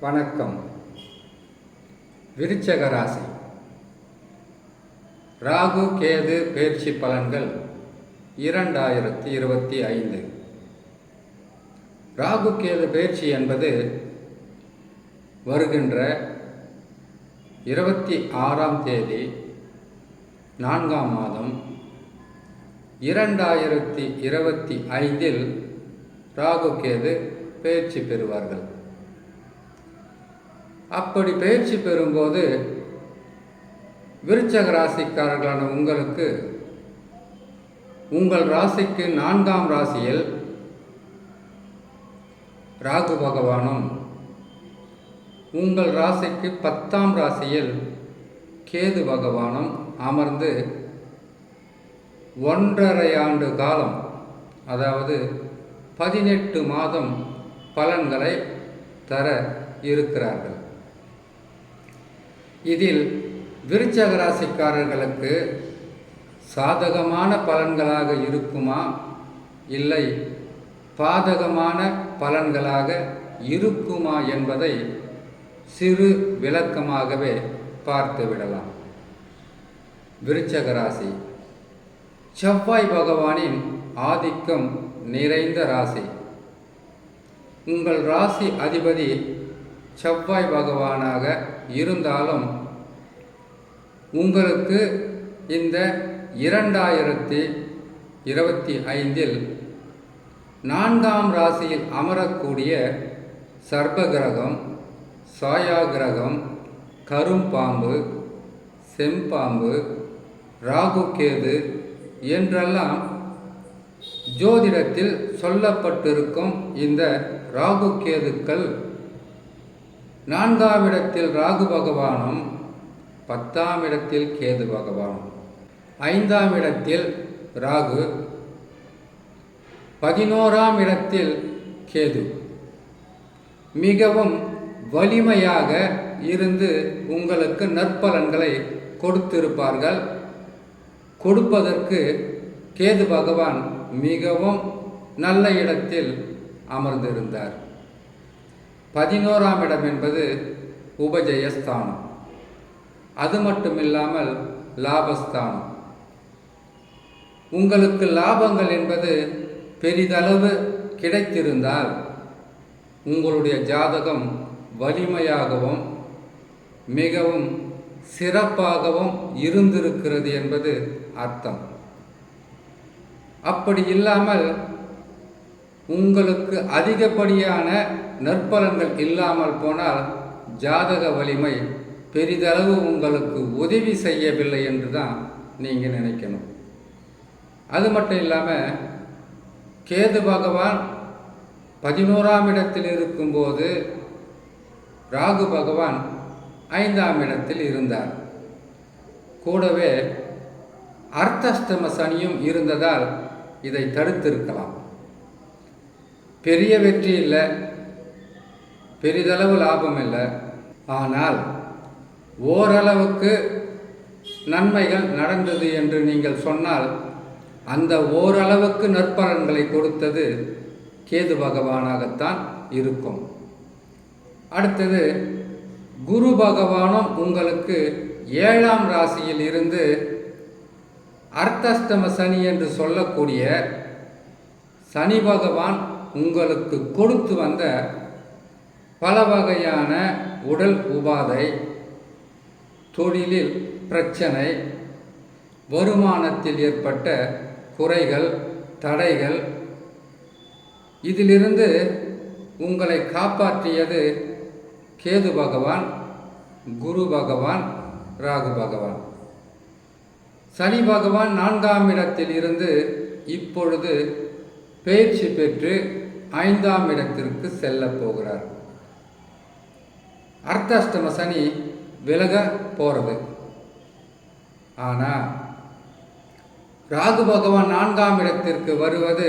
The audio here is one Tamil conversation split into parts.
வணக்கம். விருச்சக ராசி ராகு கேது பெயர்ச்சி பலன்கள் 2025. ராகு கேது பெயர்ச்சி என்பது வருகின்ற 26ஆம் தேதி 4ஆம் மாதம் 2025 ராகு கேது பெயர்ச்சி பெறுவார்கள். அப்படி பெயர்ச்சி பெறும்போது விருச்சக ராசிக்காரர்களான உங்களுக்கு உங்கள் ராசிக்கு 4ஆம் ராசியில் ராகு பகவானும் உங்கள் ராசிக்கு 10ஆம் ராசியில் கேது பகவானும் அமர்ந்து 1.5 ஆண்டு காலம், அதாவது 18 மாதம் பலன்களை தர இருக்கிறார்கள். இதில் விருச்சக ராசிக்காரர்களுக்கு சாதகமான பலன்களாக இருக்குமா, இல்லை பாதகமான பலன்களாக இருக்குமா என்பதை சிறு விளக்கமாகவே பார்த்துவிடலாம். விருச்சக ராசி செவ்வாய் பகவானின் ஆதிக்கம் நிறைந்த ராசி. உங்கள் ராசி அதிபதி செவ்வாய் பகவானாக இருந்தாலும் உங்களுக்கு இந்த 2025 4ஆம் ராசியில் அமரக்கூடிய சர்ப்பகிரகம், சாயாகிரகம், கரும்பாம்பு, செம்பாம்பு, ராகு கேது என்றெல்லாம் ஜோதிடத்தில் சொல்லப்பட்டிருக்கும் இந்த ராகு கேதுக்கள் 4ஆம் இடத்தில் ராகு பகவானும் 10ஆம் இடத்தில் கேது பகவானும், 5ஆம் இடத்தில் ராகு, 11ஆம் இடத்தில் கேது மிகவும் வலிமையாக இருந்து உங்களுக்கு நற்பலன்களை கொடுத்திருப்பார்கள். கொடுப்பதற்கு கேது பகவான் மிகவும் நல்ல இடத்தில் அமர்ந்திருந்தார். 11ஆம் இடம் என்பது உபஜயஸ்தானம். அது மட்டுமில்லாமல் லாபஸ்தானம். உங்களுக்கு லாபங்கள் என்பது பெரிதளவு கிடைத்திருந்தால் உங்களுடைய ஜாதகம் வலிமையாகவும் மிகவும் சிறப்பாகவும் இருந்திருக்கிறது என்பது அர்த்தம். அப்படி இல்லாமல் உங்களுக்கு அதிகப்படியான நற்பலன்கள் இல்லாமல் போனால் ஜாதக வலிமை பெரிதளவு உங்களுக்கு உதவி செய்யவில்லை என்று தான் நீங்கள் நினைக்கணும். அது மட்டும் இல்லாமல் கேது பகவான் 11ஆம் இடத்தில் இருக்கும்போது ராகு பகவான் 5ஆம் இடத்தில் இருந்தார். கூடவே அர்த்தஷ்டம சனியும் இருந்ததால் இதை தடுத்திருக்கலாம். பெரிய வெற்றி இல்லை, பெரிதளவு லாபம் இல்லை, ஆனால் ஓரளவுக்கு நன்மைகள் நடந்தது என்று நீங்கள் சொன்னால் அந்த ஓரளவுக்கு நற்பலன்களை கொடுத்தது கேது பகவானாகத்தான் இருக்கும். அடுத்தது குரு பகவானும் உங்களுக்கு 7ஆம் ராசியில் இருந்து அர்த்தஷ்டம சனி என்று சொல்லக்கூடிய சனி பகவான் உங்களுக்கு கொடுத்து வந்த பல வகையான உடல் உபாதை, தொழிலில் பிரச்சனை, வருமானத்தில் ஏற்பட்ட குறைகள், தடைகள், இதிலிருந்து உங்களை காப்பாற்றியது கேது பகவான், குரு பகவான், ராகு பகவான். சனி பகவான் 4ஆம் இடத்தில் இருந்து இப்பொழுது பெயர்ச்சி பெற்று 5ஆம் இடத்திற்கு செல்ல போகிறார். அர்த்தாஷ்டம சனி விலக போகிறது. ஆனால் ராகு பகவான் 4ஆம் இடத்திற்கு வருவது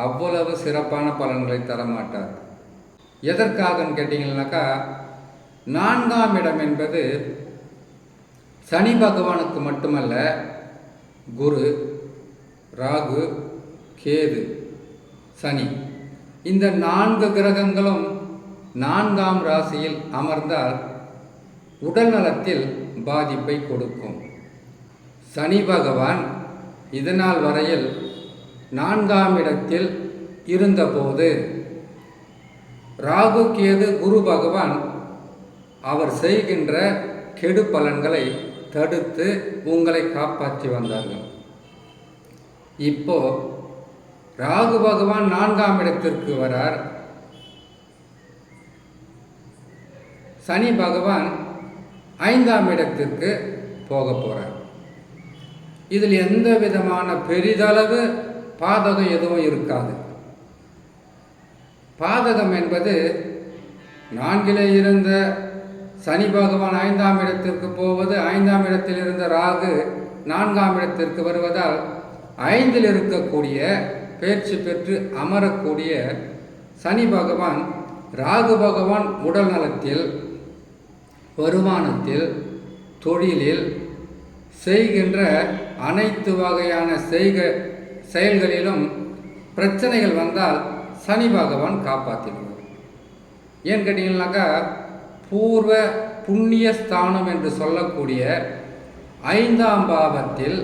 அவ்வளவு சிறப்பான பலன்களை தரமாட்டார். எதற்காகன்னு கேட்டிங்கன்னாக்கா, 4ஆம் இடம் என்பது சனி பகவானுக்கு மட்டுமல்ல, குரு, ராகு, கேது, சனி இந்த 4 கிரகங்களும் 4ஆம் ராசியில் அமர்ந்தால் உடல் நலத்தில் பாதிப்பை கொடுக்கும். சனி பகவான் இதனால் வரையில் 4ஆம் இடத்தில் இருந்தபோது ராகு கேது குரு பகவான் அவர் செய்கின்ற கெடு பலன்களை தடுத்து உங்களை காப்பாற்றி வந்தார்கள். இப்போ ராகு பகவான் 4ஆம் இடத்திற்கு வரார். சனி பகவான் 5ஆம் இடத்திற்கு போக போறார். இதில் எந்த விதமான பெரிதளவு பாதகம் எதுவும் இருக்காது. பாதகம் என்பது 4ல் இருந்த சனி பகவான் 5ஆம் இடத்திற்கு போவது, 5ஆம் இடத்தில் இருந்த ராகு 4ஆம் இடத்திற்கு வருவதால் 5ல் இருக்கக்கூடிய பேச்சு பெற்று அமரக்கூடிய சனி பகவான் ராகு பகவான் உடல் நலத்தில், வருமானத்தில், தொழிலில் செய்கின்ற அனைத்து வகையான செயல்களிலும் பிரச்சனைகள் வந்தால் சனி பகவான் காப்பாற்றிடுவார். ஏன்னு கேட்டீங்கன்னாக்கா, பூர்வ புண்ணிய ஸ்தானம் என்று சொல்லக்கூடிய 5ஆம் பாவத்தில்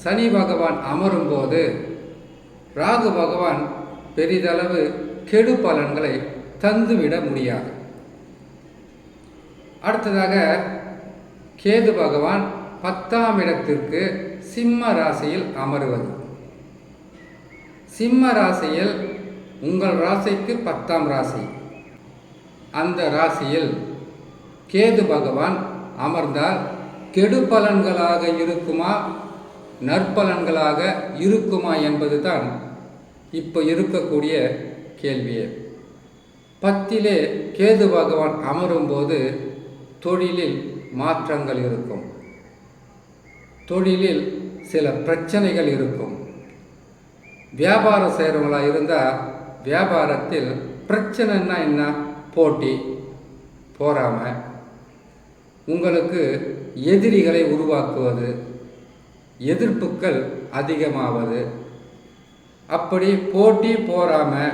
சனி பகவான் அமரும்போது ராகு பகவான் பெரிதளவு கெடு பலன்களை தந்துவிட முடியாது. அடுத்ததாக கேது பகவான் 10ஆம் இடத்திற்கு சிம்ம ராசியில் அமருவது. சிம்ம ராசியில் உங்கள் ராசிக்கு 10ஆம் ராசி, அந்த ராசியில் கேது பகவான் அமர்ந்தால் கெடு பலன்களாக இருக்குமா நற்பலன்களாக இருக்குமா என்பது தான் இப்போ இருக்கக்கூடிய கேள்வியே. 10லே கேது பகவான் அமரும்போது தொழிலில் மாற்றங்கள் இருக்கும், தொழிலில் சில பிரச்சனைகள் இருக்கும். வியாபாரம் செய்கிறவங்களாக இருந்தால் வியாபாரத்தில் பிரச்சனைன்னா என்ன? போட்டி, போராமை, உங்களுக்கு எதிரிகளை உருவாக்குவது, எதிர்ப்புகள் அதிகமாவது. அப்படி போட்டி போராமை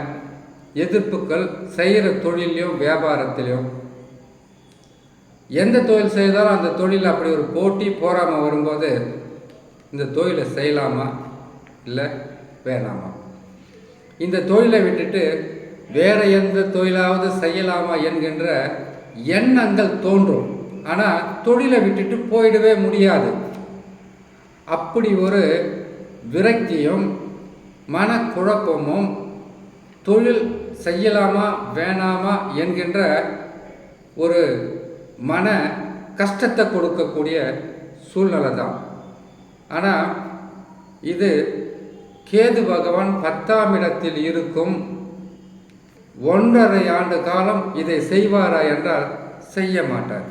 எதிர்ப்புகள் செய்கிற தொழிலையும் வியாபாரத்திலையும், எந்த தொழில் செய்தாலும் அந்த தொழில் அப்படி ஒரு போட்டி போராமை வரும்போது இந்த தொழிலை செய்யலாமா இல்லை வேணாமா, இந்த தொழிலை விட்டுட்டு வேறு எந்த தொழிலாவது செய்யலாமா என்கின்ற எண்ணங்கள் தோன்றும். ஆனால் தொழிலை விட்டுட்டு போயிடவே முடியாது. அப்படி ஒரு விரக்தியும் மனக்குழப்பமும் தொழில் செய்யலாமா வேணாமா என்கின்ற ஒரு மன கஷ்டத்தை கொடுக்கக்கூடிய சூழ்நிலை தான். ஆனால் இது கேது பகவான் 10ஆம் இடத்தில் இருக்கும் 1.5 ஆண்டு காலம் இதை செய்வாரா என்றால் செய்ய மாட்டார்.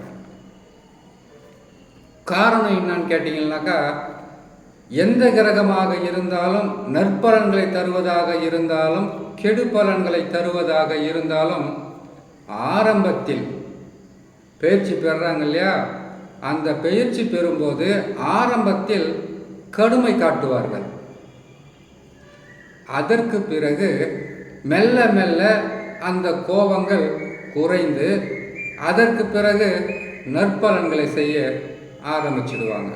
காரணம் என்னன்னு கேட்டீங்கன்னாக்கா, எந்த கிரகமாக இருந்தாலும் நற்பலன்களை தருவதாக இருந்தாலும் கெடு பலன்களை தருவதாக இருந்தாலும் ஆரம்பத்தில் பயிற்சி பெறுறாங்க இல்லையா, அந்த பயிற்சி பெறும்போது ஆரம்பத்தில் கடுமை காட்டுவார்கள். அதற்கு பிறகு மெல்ல மெல்ல அந்த கோபங்கள் குறைந்து அதற்கு பிறகு நற்பலன்களை செய்ய ஆரம்பிச்சிடுவாங்க.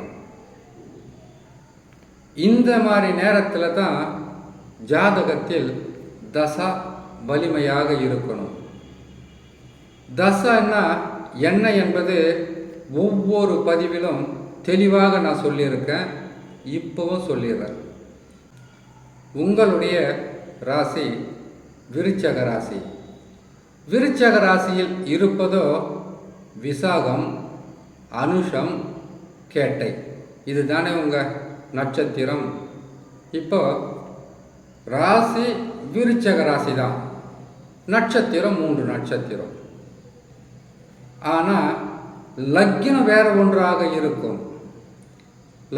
இந்த மாதிரி நேரத்தில் தான் ஜாதகத்தில் தசா வலிமையாக இருக்கணும். தசான்னா என்ன என்பது ஒவ்வொரு பதிவிலும் தெளிவாக நான் சொல்லியிருக்கேன், இப்போவும் சொல்லிடுறேன். உங்களுடைய ராசி விருச்சக ராசி. விருச்சக ராசியில் இருப்பதோ விசாகம், அனுஷம், கேட்டை, இதுதானே உங்கள் நட்சத்திரம். இப்போ ராசி விருச்சக ராசி தான், நட்சத்திரம் 3 நட்சத்திரம். ஆனால் லக்னம் வேற ஒன்றாக இருக்கும்,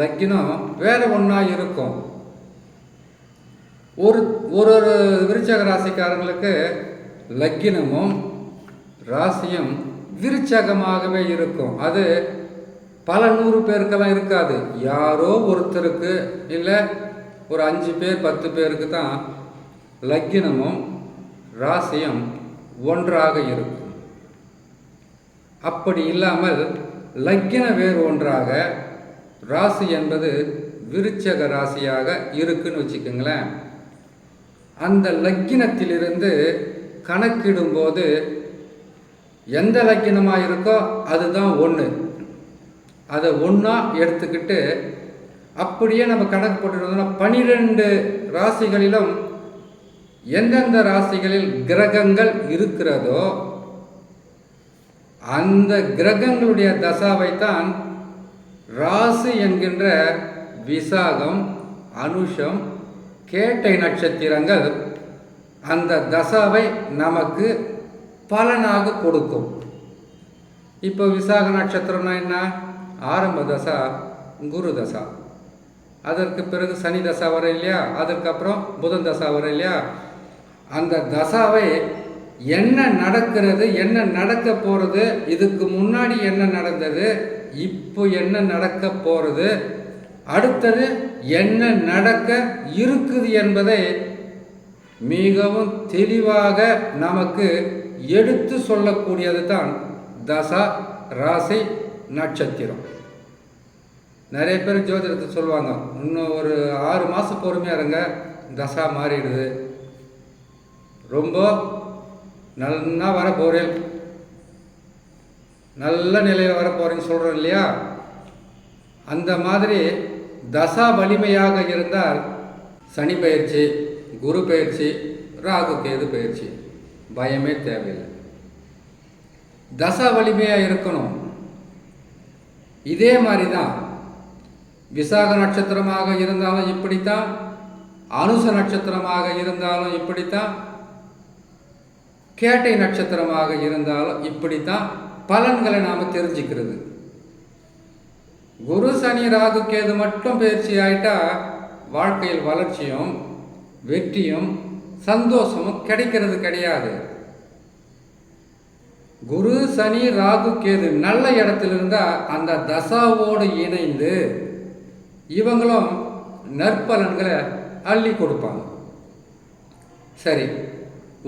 லக்னம் வேற ஒன்றா இருக்கும். ஒரு விருச்சக ராசிக்காரங்களுக்கு லக்னமும் ராசியும் விருச்சகமாகவே இருக்கும். அது பல 100 பேருக்கெல்லாம் இருக்காது. யாரோ ஒருத்தருக்கு இல்லை ஒரு 5 பேர் 10 பேருக்கு தான் லக்னமும் ராசியும் ஒன்றாக இருக்கும். அப்படி இல்லாமல் லக்கின வேறு ஒன்றாக ராசி என்பது விருச்சக ராசியாக இருக்குன்னு வச்சுக்கோங்களேன். அந்த லக்கினத்திலிருந்து கணக்கிடும்போது எந்த லக்கினமாக இருக்கோ அதுதான் ஒன்று. அதை ஒன்றா எடுத்துக்கிட்டு அப்படியே நம்ம கணக்கு போட்டுருந்தோம்னா 12 ராசிகளிலும் எந்தெந்த ராசிகளில் கிரகங்கள் இருக்கிறதோ அந்த கிரகங்களுடைய தசாவைத்தான் ராசி என்கின்ற விசாகம், அனுஷம், கேட்டை நட்சத்திரங்கள் அந்த தசாவை நமக்கு பலனாக கொடுக்கும். இப்போ விசாக நட்சத்திரம்னா என்ன? ஆரம்ப தசா குரு தசா, அதற்கு பிறகு சனி தசா வர இல்லையா, அதற்கப்புறம் புதன் தசா வர இல்லையா. அந்த தசாவை என்ன நடக்கிறது, என்ன நடக்க போகிறது, இதுக்கு முன்னாடி என்ன நடந்தது, இப்போ என்ன நடக்க போகிறது, அடுத்தது என்ன நடக்க இருக்குது என்பதை மிகவும் தெளிவாக நமக்கு எடுத்து சொல்லக்கூடியது தான் தசா ராசி நட்சத்திரம். நிறைய பேர் ஜோதிடத்தை சொல்லுவாங்க, இன்னும் ஒரு 6 மாதம் பொறுமையாக இருங்க, தசா மாறிடுது, ரொம்ப நல்லா வர போகிறேன், நல்ல நிலையில் வர போகிறேன்னு சொல்கிறோம் இல்லையா. அந்த மாதிரி தசா வலிமையாக இருந்தால் சனி பயிற்சி, குரு பயிற்சி, ராகு கேது பயிற்சி பயமே தேவையில்லை. தசா வலிமையாக இருக்கணும். இதே மாதிரி தான் விசாக நட்சத்திரமாக இருந்தாலும் இப்படித்தான், அனுச நட்சத்திரமாக இருந்தாலும் இப்படித்தான், கேட்டை நட்சத்திரமாக இருந்தாலும் இப்படித்தான் பலன்களை நாம் தெரிஞ்சுக்கிறது. குரு சனி ராகு கேது மட்டும் பயிற்சி ஆயிட்டா வாழ்க்கையில் வளர்ச்சியும் வெற்றியும் சந்தோஷமும் கிடைக்கிறது கிடையாது. குரு சனி ராகு கேது நல்ல இடத்துல இருந்தால் அந்த தசாவோடு இணைந்து இவங்களும் நற்பலன்களை அள்ளி கொடுப்பாங்க. சரி,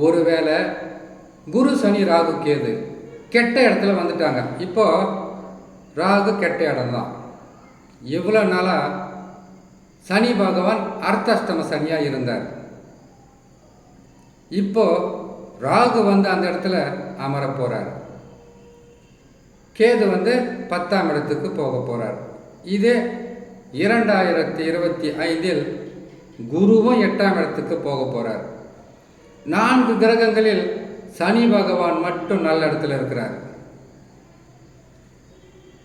ஒருவேளை குரு சனி ராகு கேது கெட்ட இடத்துல வந்துட்டாங்க. இப்போ ராகு கெட்ட இடம்தான். இவ்வளோ நாளாக சனி பகவான் அர்த்தாஷ்டம சனியாக இருந்தார். இப்போ ராகு வந்து அந்த இடத்துல அமர போகிறார். கேது வந்து 10ஆம் இடத்துக்கு போக போகிறார். இது 2025 குருவும் 8ஆம் இடத்துக்கு போக போகிறார். 4 கிரகங்களில் சனி பகவான் மட்டும் நல்ல இடத்துல இருக்கிறார்.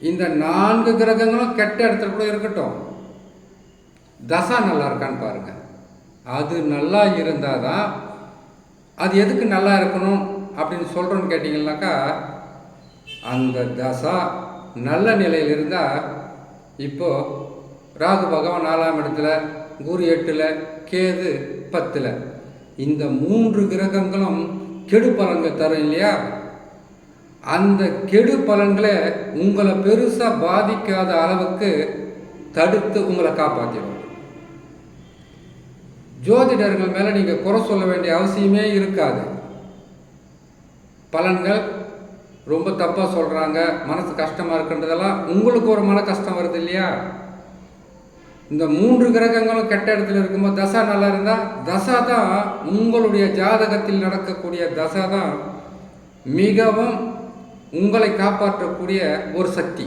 இந்த 4 கிரகங்களும் கெட்ட இடத்துல கூட இருக்கட்டும், தசா நல்லா இருக்கான்னு பாருங்க. அது நல்லா இருந்தால் தான், அது எதுக்கு நல்லா இருக்கணும் அப்படின்னு சொல்கிறோன்னு கேட்டிங்கன்னாக்கா, அந்த தசா நல்ல நிலையில் இருந்தால், இப்போது ராகு பகவான் 4ஆம் இடத்துல, குரு 8ல், கேது 10ல், இந்த 3 கிரகங்களும் கெடு பலன்கள் தரும் இல்லையா. அந்த கெடு பலன்களை உங்களை பெருசாக பாதிக்காத அளவுக்கு தடுத்து உங்களை காப்பாற்றிடும். ஜோதிடர்கள் மேலே நீங்கள் குறை சொல்ல வேண்டிய அவசியமே இருக்காது. பலன்கள் ரொம்ப தப்பாக சொல்கிறாங்க, மனசு கஷ்டமாக இருக்குன்றதெல்லாம் உங்களுக்கு ஒரு மன கஷ்டம் வருது இல்லையா. இந்த 3 கிரகங்களும் கெட்ட இடத்துல இருக்கும்போது தசா நல்லா இருந்தால், தசா தான் உங்களுடைய ஜாதகத்தில் நடக்கக்கூடிய தசா தான் மிகவும் உங்களை காப்பாற்றக்கூடிய ஒரு சக்தி.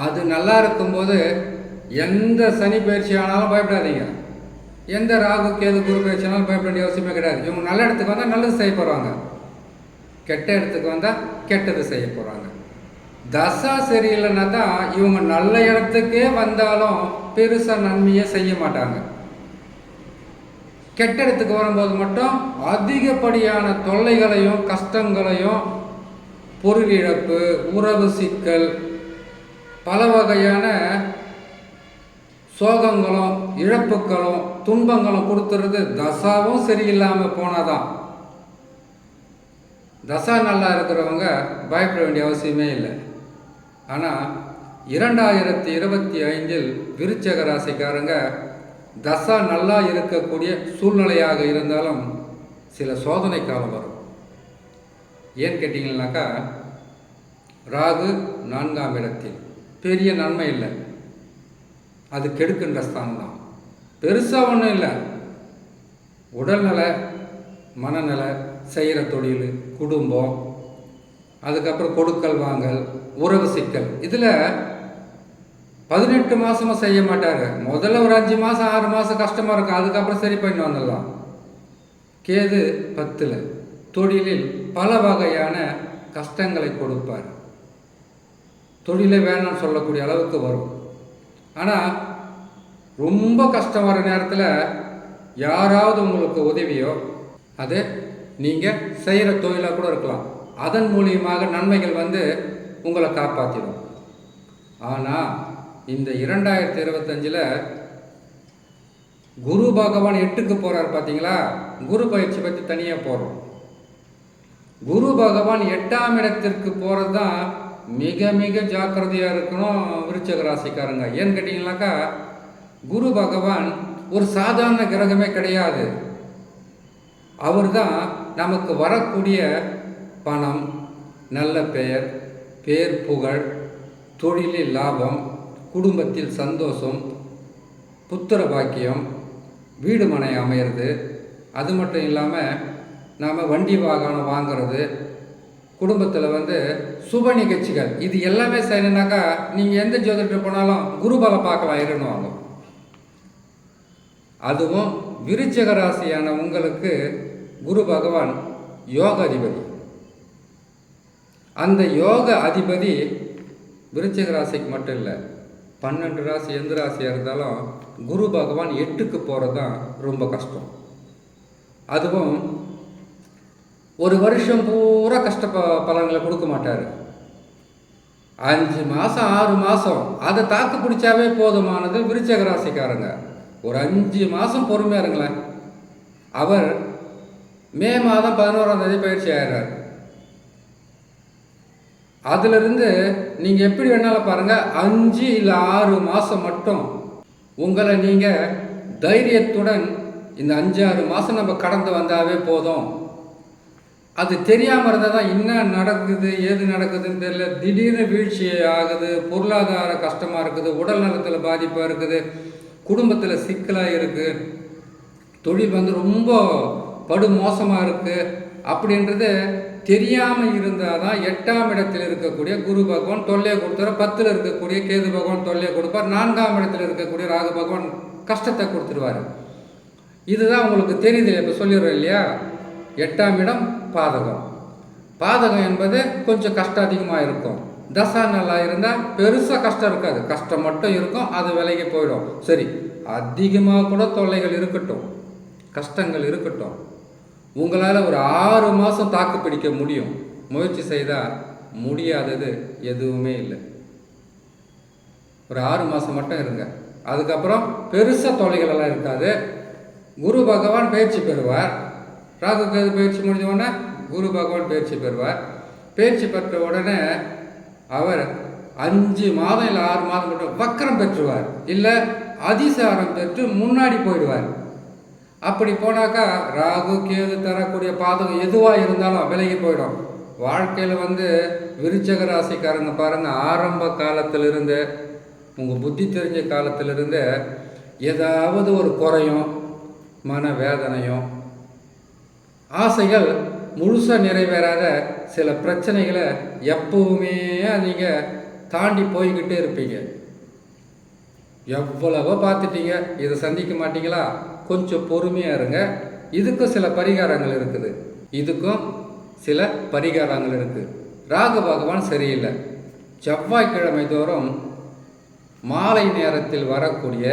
அது நல்லா இருக்கும்போது எந்த சனி பயிற்சி ஆனாலும் பயப்படாதீங்க, எந்த ராகு கேது குரு பயிற்சி ஆனாலும் பயப்பட வேண்டிய அவசியமே கிடையாது. இவங்க நல்ல இடத்துக்கு வந்தால் நல்லது செய்ய போகிறாங்க, கெட்ட இடத்துக்கு வந்தால் கெட்டது செய்ய போகிறாங்க. தசா சரியில்லைன்னா தான் இவங்க நல்ல இடத்துக்கே வந்தாலும் பெருசாக நன்மையை செய்ய மாட்டாங்க. கெட்ட இடத்துக்கு வரும்போது மட்டும் அதிகப்படியான தொல்லைகளையும் கஷ்டங்களையும், பொருள் இழப்பு, உறவு சிக்கல், பல வகையான சோகங்களும் இழப்புகளும் துன்பங்களும் கொடுத்துறது தசாவும் சரியில்லாமல் போனாதான். தசா நல்லா இருக்கிறவங்க பயப்பட வேண்டிய அவசியமே இல்லை. ஆனால் 2025 விருச்சக ராசிக்காரங்க தசா நல்லா இருக்கக்கூடிய சூழ்நிலையாக இருந்தாலும் சில சோதனை காலம் வரும். ஏன்னு கேட்டிங்கன்னாக்கா, ராகு 4ஆம் இடத்தில் பெரிய நன்மை இல்லை, அது கெடுக்கின்ற ஸ்தானம் தான். பெருசாக ஒன்றும் இல்லை. உடல்நல, மனநல, செய்கிற தொழில், குடும்பம், அதுக்கப்புறம் கொடுக்கல் வாங்கல், உறவு சிக்கல், இதில் 18 மாதமும் செய்ய மாட்டாங்க. முதல்ல ஒரு 5 மாதம் 6 மாதம் கஷ்டமாக இருக்கும், அதுக்கப்புறம் சரி பண்ணி வந்துடலாம். கேது 10ல் தொழிலில் பல வகையான கஷ்டங்களை கொடுப்பார். தொழிலே வேணாம்னு சொல்லக்கூடிய அளவுக்கு வரும். ஆனால் ரொம்ப கஷ்டம் வர நேரத்தில் யாராவது உங்களுக்கு உதவியோ, அது நீங்கள் செய்கிற தொழிலாக கூட இருக்கலாம், அதன் மூலியமாக நன்மைகள் வந்து உங்களை காப்பாற்றிடும். ஆனால் இந்த 2025 குரு பகவான் 8க்கு போகிறார் பார்த்தீங்களா? குரு பயிற்சி பற்றி தனியாக போகிறோம். குரு பகவான் 8ஆம் இடத்திற்கு போகிறது தான் மிக மிக ஜாக்கிரதையாக இருக்கணும் விருச்சிக ராசிக்காரங்க. ஏன்னு கேட்டிங்கனாக்கா, குரு பகவான் ஒரு சாதாரண கிரகமே கிடையாது. அவர் தான் நமக்கு வரக்கூடிய பணம், நல்ல பெயர், பேர், புகழ், தொழிலில் லாபம், குடும்பத்தில் சந்தோஷம், புத்திர பாக்கியம், வீடு மனை அமையிறது, அது மட்டும் இல்லாமல் நாம் வண்டி வாகனம் வாங்கிறது, குடும்பத்தில் வந்து சுப நிகழ்ச்சிகள், இது எல்லாமே செய்யணுன்னாக்கா நீங்கள் எந்த ஜோதிடர் போனாலும் குருபலை பார்க்கலாம் இருந்துவாங்க. அதுவும் விருச்சிக ராசியான உங்களுக்கு குரு பகவான் யோக அதிபதி. அந்த யோக அதிபதி விருச்சிக ராசிக்கு மட்டும் இல்லை, 12 ராசி எந்த ராசியாக இருந்தாலும் குரு பகவான் 8க்கு போகிறது தான் ரொம்ப கஷ்டம். அதுவும் ஒரு வருஷம் பூரா கஷ்ட பலன்களை கொடுக்க மாட்டார். 5 மாதம் 6 மாதம் அதை தாக்கு பிடிச்சாவே போதுமானது விருச்சிக ராசிக்காரங்க. ஒரு 5 மாதம் பொறுமையாக இருங்களேன். அவர் மே மாதம் 11ஆம் தேதி பயிற்சி ஆகிறார். அதிலிருந்து நீங்கள் எப்படி வேணாலும் பாருங்கள், 5 இல்லை 6 மாதம் மட்டும் உங்களை நீங்கள் தைரியத்துடன் இந்த 5-6 மாதம் நம்ம கடந்து வந்தாவே போதும். அது தெரியாமல் இருந்தால் தான் என்ன நடக்குது ஏது நடக்குதுன்னு தெரியல, திடீர்னு வீழ்ச்சி ஆகுது, பொருளாதார கஷ்டமாக இருக்குது, உடல் நலத்தில் பாதிப்பாக இருக்குது, குடும்பத்தில் சிக்கலாக இருக்குது, தொழில் வந்து ரொம்ப படு மோசமாக இருக்குது அப்படின்றது தெரியாமல் இருந்தால் தான் 8ஆம் இடத்தில் இருக்கக்கூடிய குரு பகவான் தொல்லையை கொடுத்துருவார், 10ல் இருக்கக்கூடிய கேது பகவான் தொல்லையை கொடுப்பார், 4ஆம் இடத்தில் இருக்கக்கூடிய ராகு பகவான் கஷ்டத்தை கொடுத்துருவார். இதுதான் உங்களுக்கு தெரியுது. இப்போ சொல்லிடுறோம் இல்லையா, 8ஆம் இடம் பாதகம். பாதகம் என்பது கொஞ்சம் கஷ்டம் அதிகமாக இருக்கும். தசா நல்லா இருந்தால் பெருசாக கஷ்டம் இருக்காது, கஷ்டம் மட்டும் இருக்கும், அது விலைக்கு போயிடும். சரி, அதிகமாக கூட தொல்லைகள் இருக்கட்டும், கஷ்டங்கள் இருக்கட்டும், உங்களால் ஒரு 6 மாதம் தாக்கு பிடிக்க முடியும். முயற்சி செய்தால் முடியாதது எதுவுமே இல்லை. ஒரு 6 மாதம் மட்டும் இருங்க, அதுக்கப்புறம் பெருசாக தொல்லைகள் எல்லாம் இருக்காது. குரு பகவான் பயிற்சி பெறுவார். ராகு கேது பயிற்சி முடிஞ்ச உடனே குரு பகவான் பயிற்சி பெறுவார். பயிற்சி பெற்ற உடனே அவர் 5 மாதம் இல்லை 6 மாதம் மட்டும் வக்கரம் பெற்றுவார், இல்லை அதிசாரம் பெற்று முன்னாடி போயிடுவார். அப்படி போனாக்கா ராகு கேது தரக்கூடிய பாதகம் எதுவாக இருந்தாலும் விலகி போயிடும். வாழ்க்கையில் வந்து விருச்சிக ராசிக்காரங்க பாருங்கள், ஆரம்ப காலத்திலிருந்து உங்கள் புத்தி தெரிஞ்ச காலத்திலிருந்து ஏதாவது ஒரு குறையும், மன வேதனையும், ஆசைகள் முழுசாக நிறைவேறாத சில பிரச்சனைகளை எப்பவுமே நீங்கள் தாண்டி போய்கிட்டே இருப்பீங்க. எவ்வளவோ பார்த்துட்டீங்க, இதை சந்திக்க மாட்டீங்களா? கொஞ்சம் பொறுமையாக இருங்க. இதுக்கும் சில பரிகாரங்கள் இருக்குது, இதுக்கும் சில பரிகாரங்கள் இருக்குது. ராகு பகவான் சரியில்லை. செவ்வாய்க்கிழமை தோறும் மாலை நேரத்தில் வரக்கூடிய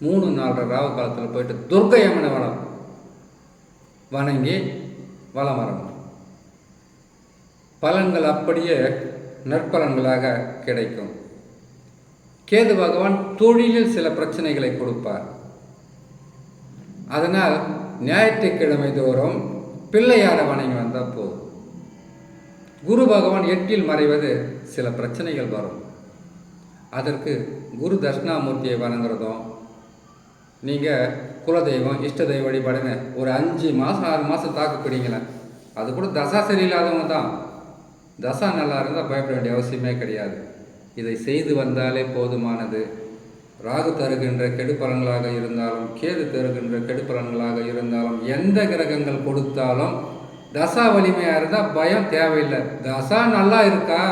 3-4 ராகு காலத்தில் போயிட்டு துர்க்கை அம்மனை வணங்கி வலம் வரணும். பலன்கள் அப்படியே நற்பலன்களாக கிடைக்கும். கேது பகவான் தொழிலில் சில பிரச்சனைகளை கொடுப்பார். அதனால் ஞாயிற்றுக்கிழமை தோறும் பிள்ளையாரை வணங்கி வந்தால் போதும். குரு பகவான் 8ல் மறைவது சில பிரச்சனைகள் வரும். அதற்கு குரு தட்சிணாமூர்த்தியை வணங்குறதும், நீங்கள் குலதெய்வம் இஷ்ட தெய்வ வழிபாடுன்னு ஒரு 5 மாதம் 6 மாதம் தாக்கு பிடிங்களேன், அது கூட தசா சரியில்லாதவங்க தான். தசா நல்லா இருந்தால் பயப்பட வேண்டிய அவசியமே கிடையாது. இதை செய்து வந்தாலே போதுமானது. ராகு தருகின்ற கெடுபலன்களாக இருந்தாலும், கேது தருகின்ற கெடுபலன்களாக இருந்தாலும், எந்த கிரகங்கள் கொடுத்தாலும் தசா வலிமையாக இருந்தால் பயம் தேவையில்லை. தசா நல்லா இருக்கா,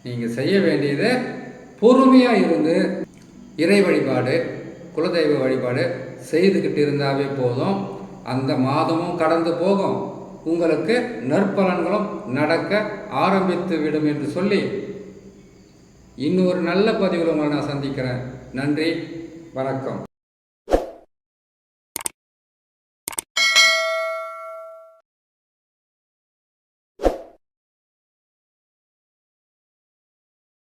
நீங்கள் செய்ய வேண்டியது பொறுமையாக இருந்து இறை வழிபாடு, குலதெய்வ வழிபாடு செய்துக்கிட்டு இருந்தாவே போதும். அந்த மாதமும் கடந்து போகும், உங்களுக்கு நற்பலன்களும் நடக்க ஆரம்பித்து விடும் என்று சொல்லி இன்னொரு நல்ல பதிவில் உங்களை நான் சந்திக்கிறேன். நன்றி, வணக்கம்.